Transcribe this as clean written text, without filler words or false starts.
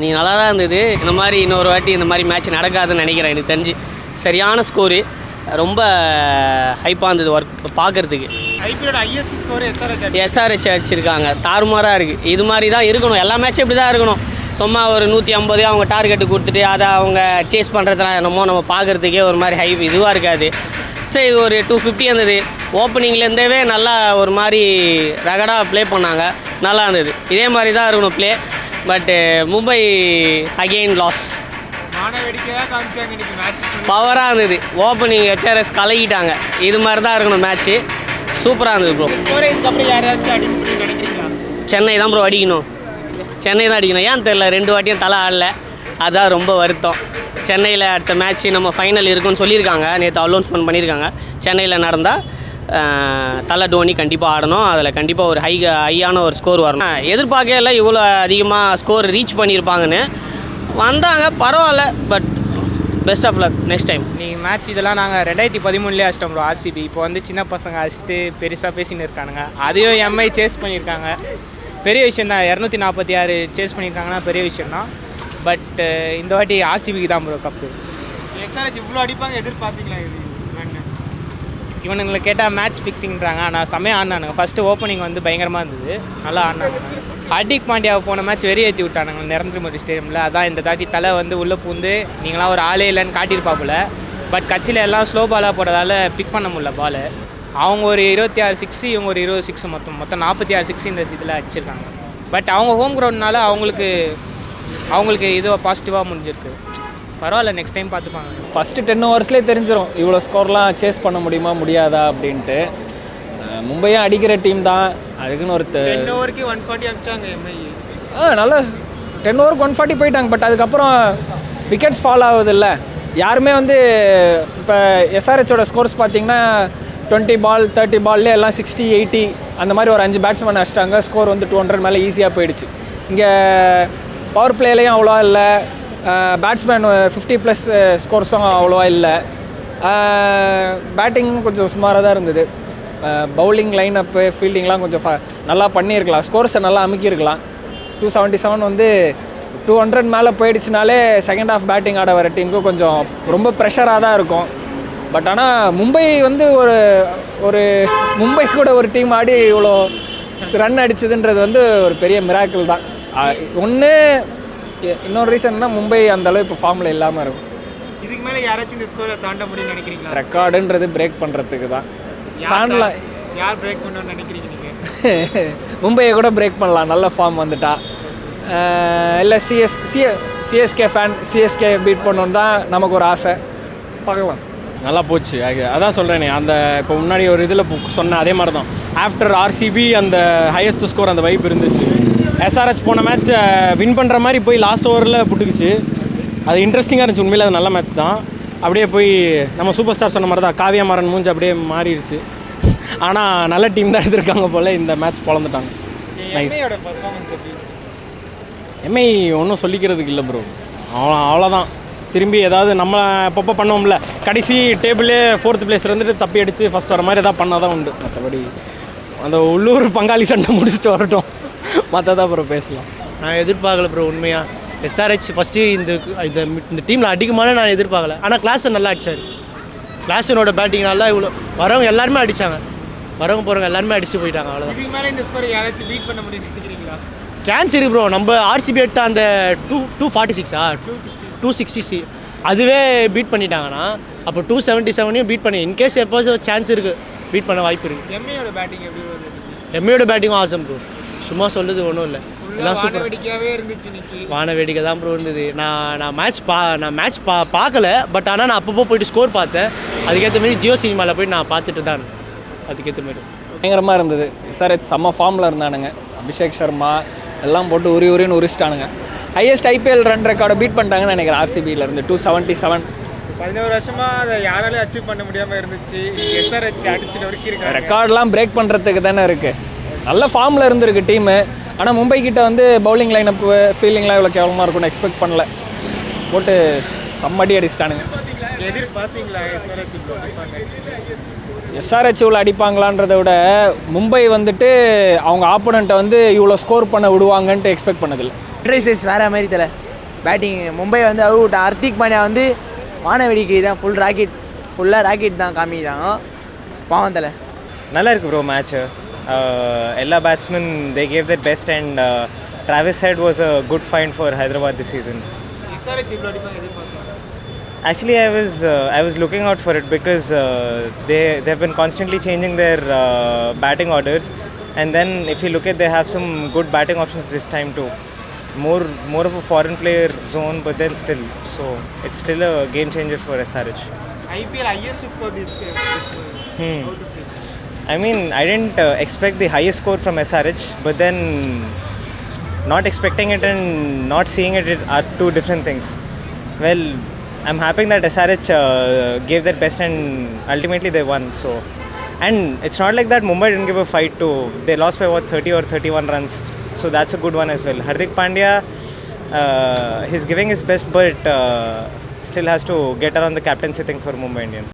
நீ நல்லா தான் இருந்தது. இந்த மாதிரி இன்னொரு வாட்டி இந்த மாதிரி மேட்ச் நடக்காதுன்னு நினைக்கிறேன். எனக்கு தெரிஞ்சு சரியான ஸ்கோரு, ரொம்ப ஹைப்பாக இருந்தது ஒர்க் பார்க்குறதுக்கு. ஐபிஎலோட ஹையஸ்ட் ஸ்கோர் எஸ்ஆர்ஹெச் அடிச்சிருக்காங்க. தாறுமாறாக இருக்குது. இது மாதிரி தான் இருக்கணும், எல்லா மேட்சும் இப்படி தான் இருக்கணும். சும்மா ஒரு 150 அவங்க டார்கெட்டு கொடுத்துட்டு அதை அவங்க சேஸ் பண்ணுறதுலாம் என்னமோ நம்ம பார்க்குறதுக்கே ஒரு மாதிரி ஹை இதுவாக இருக்காது. சரி, ஒரு 250 இருந்தது. ஓப்பனிங்லேருந்தே நல்லா ஒரு மாதிரி ரகடாக ப்ளே பண்ணாங்க, நல்லா இருந்தது. இதே மாதிரி தான் இருக்கணும் ப்ளே. பட்டு மும்பை அகெயின் லாஸ். பவராக இருந்தது. ஓப்பனிங் ஹெச்ஆர்எஸ் கலக்கிட்டாங்க. இது மாதிரி தான் இருக்கணும் மேட்ச்சு. சூப்பராக இருந்தது ப்ரோ. சென்னை தான் ப்ரோ அடிக்கணும். சென்னை தான் அடிக்கணும். ஏன் தெரில, 2 வாட்டியும் தலை ஆடல. அதுதான் ரொம்ப வருத்தம். சென்னையில் அடுத்த மேட்ச்சு நம்ம ஃபைனல் இருக்குன்னு சொல்லியிருக்காங்க. நேற்று அனௌன்ஸ்மெண்ட் பண்ணியிருக்காங்க. சென்னையில் நடந்தால் தலை டோனி கண்டிப்பாக ஆடணும். அதில் கண்டிப்பாக ஒரு ஹையான ஒரு ஸ்கோர் வரணும். எதிர்பார்க்கவே இல்லை இவ்வளோ அதிகமாக ஸ்கோர் ரீச் பண்ணியிருப்பாங்கன்னு. வந்தாங்க, பரவாயில்ல. But best of luck next time. நீங்கள் மேட்ச் இதெல்லாம் நாங்கள் 2013 அடிச்சிட்டோம் ப்ரோ ஆர்சிபி. இப்போ வந்து சின்ன பசங்க அடிச்சுட்டு பெருசாக பேசின்னு இருக்கானுங்க. அதையும் எம்ஐ சேஸ் பண்ணியிருக்காங்க. பெரிய விஷயம் தான். 246 சேஸ் பண்ணியிருக்காங்கன்னா பெரிய விஷயம் தான். பட் இந்த வாட்டி ஆர்சிபிக்கு தான் ப்ரோ கப்பு. எஸ்ஆர்ஹெச் இவ்வளோ அடிப்பாங்க எதிர்பார்த்தீங்களா? இவனுங்களை கேட்டால் மேட்ச் ஃபிக்ஸிங்கிறாங்க. ஆனால் செம்மையாக ஆடினானுங்க. ஃபஸ்ட்டு ஓப்பனிங் வந்து பயங்கரமாக இருந்தது, நல்லா ஆடினாங்க. ஹர்திக் பாண்டியாவை போன மேட்ச் வெறி ஏற்றி விட்டானுங்க நரேந்திர மோடி ஸ்டேடியமில். அதான் இந்த தாட்டி தலை வந்து உள்ளே பூந்து நீங்களாம் ஒரு ஆளே இல்லைன்னு காட்டியிருப்பாப்புல. பட் கட்சியில் எல்லாம் ஸ்லோ பாலாக போடுறதால பிக் பண்ண முடியல பால். அவங்க ஒரு 26 6, இவங்க ஒரு 20 6, மொத்தம் 46 6 இந்த இதில் அடிச்சிருக்காங்க. பட் அவங்க ஹோம் கிரவுண்ட்னால அவங்களுக்கு இது பாசிட்டிவாக முடிஞ்சிருக்கு. பரவாயில்ல, நெக்ஸ்ட் டைம் பார்த்துப்பாங்க. ஃபஸ்ட்டு 10 ஓவர்ஸ்லேயே தெரிஞ்சிடும் இவ்வளோ ஸ்கோர்லாம் சேஸ் பண்ண முடியுமா முடியாதா அப்படின்ட்டு. மும்பையும் அடிக்கிற டீம் தான். அதுக்குன்னு ஒரு 10 ஓவருக்கு 140 அடிச்சாங்க எம்ஐ. நல்லா 10 ஓவருக்கு 140 போயிட்டாங்க. பட் அதுக்கப்புறம் விக்கெட்ஸ் ஃபால் ஆகுது இல்லை. யாருமே வந்து இப்போ எஸ்ஆர்ஹெச்சோட ஸ்கோர்ஸ் பார்த்தீங்கன்னா 20 பால் 30 பால்லே எல்லாம் 60 80 அந்த மாதிரி ஒரு 5 பேட்ஸ்மேன் அடிச்சிட்டாங்க. ஸ்கோர் வந்து 200 மேலே ஈஸியாக போயிடுச்சு. இங்கே பவர் பிளேலையும் அவ்வளோவா இல்லை. பேட்ஸ்மேன் 50+ ஸ்கோர்ஸும் அவ்வளோவா இல்லை. பேட்டிங் கொஞ்சம் சுமாராக தான் இருந்தது. பவுலிங் லைன் அப்பு ஃபீல்டிங்லாம் கொஞ்சம் நல்லா பண்ணியிருக்கலாம். ஸ்கோர்ஸை நல்லா அமுக்கியிருக்கலாம். 277 வந்து 200 மேலே போயிடுச்சுனாலே செகண்ட் ஹாஃப் பேட்டிங் ஆட வர டீமுக்கு கொஞ்சம் ரொம்ப ப்ரெஷராக தான் இருக்கும். பட் ஆனால் மும்பை வந்து ஒரு மும்பை கூட ஒரு டீம் ஆடி இவ்வளோ ரன் அடிச்சதுன்றது வந்து ஒரு பெரிய மிராக்கிள் தான். ஒன்று இன்னொரு ரீசன்னா மும்பை அந்தளவு இப்போ ஃபார்மில் இல்லாமல் இருக்கும். இதுக்கு மேலே யாராச்சும் இந்த ஸ்கோரை தாண்ட முடியும்னு நினைக்கிறீங்களா? ரெக்கார்டுன்றது பிரேக் பண்ணுறதுக்கு தான். தாண்டலாம். யார் பிரேக் பண்ணணும்னு நினைக்கிறீங்க நீங்கள்? மும்பையை கூட பிரேக் பண்ணலாம், நல்ல ஃபார்ம் வந்துட்டா. இல்லை சிஎஸ்கே ஃபேன், சிஎஸ்கே பீட் பண்ணணுன்னு தான் நமக்கு ஒரு ஆசை. பார்க்கலாம். நல்லா போச்சு. அதான் சொல்கிறேனே, அந்த இப்போ முன்னாடி ஒரு இதில் சொன்னேன் அதே மாதிரி தான். ஆஃப்டர் ஆர்சிபி அந்த ஹையஸ்ட் ஸ்கோர் அந்த வைப் இருந்துச்சு. எஸ்ஆர்ஹெச் போன மேட்ச் வின் பண்ணுற மாதிரி போய் லாஸ்ட் ஓவரில் புட்டுக்குச்சு. அது இன்ட்ரெஸ்டிங்காக இருந்துச்சு. உண்மையில் அது நல்ல மேட்ச் தான். அப்படியே போய் நம்ம சூப்பர் ஸ்டார் சொன்ன மாதிரி தான் காவியா மாறன் மூஞ்சி அப்படியே மாறிடுச்சு. ஆனால் நல்ல டீம் தான் எடுத்திருக்காங்க போல். இந்த மேட்ச் பொழந்துட்டாங்க. நைஸ். எம்ஐ ஒன்றும் சொல்லிக்கிறதுக்கு இல்லை ப்ரோ. அவ்வளோதான். திரும்பி ஏதாவது நம்ம அப்பப்போ பண்ணுவோம்ல, கடைசி டேபிளே 4th பிளேஸ் இருந்துட்டு தப்பி அடித்து ஃபஸ்ட் வர மாதிரி எதாவது பண்ணால் தான் உண்டு. மற்றபடி அந்த உள்ளூர் பங்காளி சண்டை முடிச்சுட்டு வரட்டும், மற்றதான் அப்புறம் பேசலாம். நான் எதிர்பார்க்கல ப்ரோ உண்மையாக. எஸ்ஆர்ஹெச் ஃபஸ்ட்டு இந்த டீமில் அடிக்குமானே நான் எதிர்பார்க்கல. ஆனால் கிளாஸன் நல்லா அடித்தார். கிளாஸனோட பேட்டிங்னால இவ்வளோ வரவங்க எல்லாருமே அடித்தாங்க. வரவங்க போகிறவங்க எல்லாருமே அடிச்சு போயிட்டாங்க. அவ்வளோதான். இதுக்கு மேலே இந்த ஸ்கோரை யாராச்சும் பீட் பண்ண முடியும்னு நினைக்கிறீங்களா? சான்ஸ் இருக்குது ப்ரோ. நம்ம ஆர்சிபி எடுத்த அந்த 246 260 அதுவே பீட் பண்ணிட்டாங்கன்னா அப்போ 277 பீட் பண்ணி இன்கேஸ் எப்போது சான்ஸ் இருக்குது, பீட் பண்ண வாய்ப்பு இருக்குது. எம்ஐயோட பேட்டிங் எப்படி வருது? எம்ஐயோட பேட்டிங்கும் ஆசம் ப்ரோ. சும்மா சொல்லுது ஒன்றும் இல்லை, எல்லாம் சூப்பர். வேடிக்கையாகவே இருந்துச்சு இன்னைக்கு. வான வேடிக்கை தான் ப்ரோ இருந்தது. நான் மேட்ச் பார்க்கல. பட் ஆனால் நான் அப்பப்போ போய்ட்டு ஸ்கோர் பார்த்தேன். அதுக்கேற்ற மாதிரி ஜியோ சினிமாவில் போய்ட்டு நான் பார்த்துட்டு தான் அதுக்கேற்ற மாதிரி பயங்கரமாக இருந்தது. எஸ்ஆர்ஹெச் செம்ம ஃபார்மில் இருந்தானுங்க. அபிஷேக் சர்மா எல்லாம் போட்டு உரின்னு உரிச்சிட்டானுங்க. ஹையஸ்ட் ஐபிஎல் ரன் ரெக்கார்டை பீட் பண்ணிட்டாங்கன்னு நினைக்கிறேன் ஆர்சிபியிலேருந்து 277. 11 வருஷமாக அதை யாராலையும் அச்சீவ் பண்ண முடியாமல் இருந்துச்சு. எஸ்ஆர்ஹெச் அடிச்சு நொறுக்கியிருக்காங்க. ரெக்கார்ட்லாம் பிரேக் பண்ணுறதுக்கு தானே இருக்குது. நல்ல ஃபார்மில் இருந்திருக்கு டீமு. ஆனால் மும்பை கிட்ட வந்து பவுலிங் லைனப்பு ஃபீல்டிங்லாம் இவ்வளோ கேவலமாக இருக்கும்னு எக்ஸ்பெக்ட் பண்ணல. போட்டு சம்மடி அடிச்சிட்டானுங்க. எதிர்பார்த்தீங்களா எஸ்ஆர்ஹெச் இவ்வளோ அடிப்பாங்களான்றதை விட மும்பை வந்துட்டு அவங்க ஆப்போனண்ட்டை வந்து இவ்வளோ ஸ்கோர் பண்ண விடுவாங்கன்ட்டு எக்ஸ்பெக்ட் பண்ணதில்லை. சன்ரைசர்ஸ் வேறு மாதிரி தெரியல. பேட்டிங் மும்பை வந்து அவுட் விட்டான். ஹர்திக் பாண்டியா வந்து வானவெடிக்கை தான் ஃபுல்லாக ராக்கெட் தான் காமிக்கிறாங்க. பாவம் தலை. நல்லா இருக்கு ப்ரோ மேட்ச்சு. எல்லா batsman they gave that best and Travis head was a good find for Hyderabad this season. Actually, I was looking out for it because they've been constantly changing their batting orders, and then if you look at, they have some good batting options this time too. More of a foreign player zone, but then still, so it's still a game changer for SRH. IPL highest score this I mean, I didn't expect the highest score from SRH, but then not expecting it and not seeing it are two different things. Well, I'm happy that SRH gave their best and ultimately they won. So, and it's not like that Mumbai didn't give a fight too. They lost by 30 or 31 runs. So that's a good one as well. Hardik Pandya, he's giving his best, but still has to get around the captaincy thing for Mumbai Indians.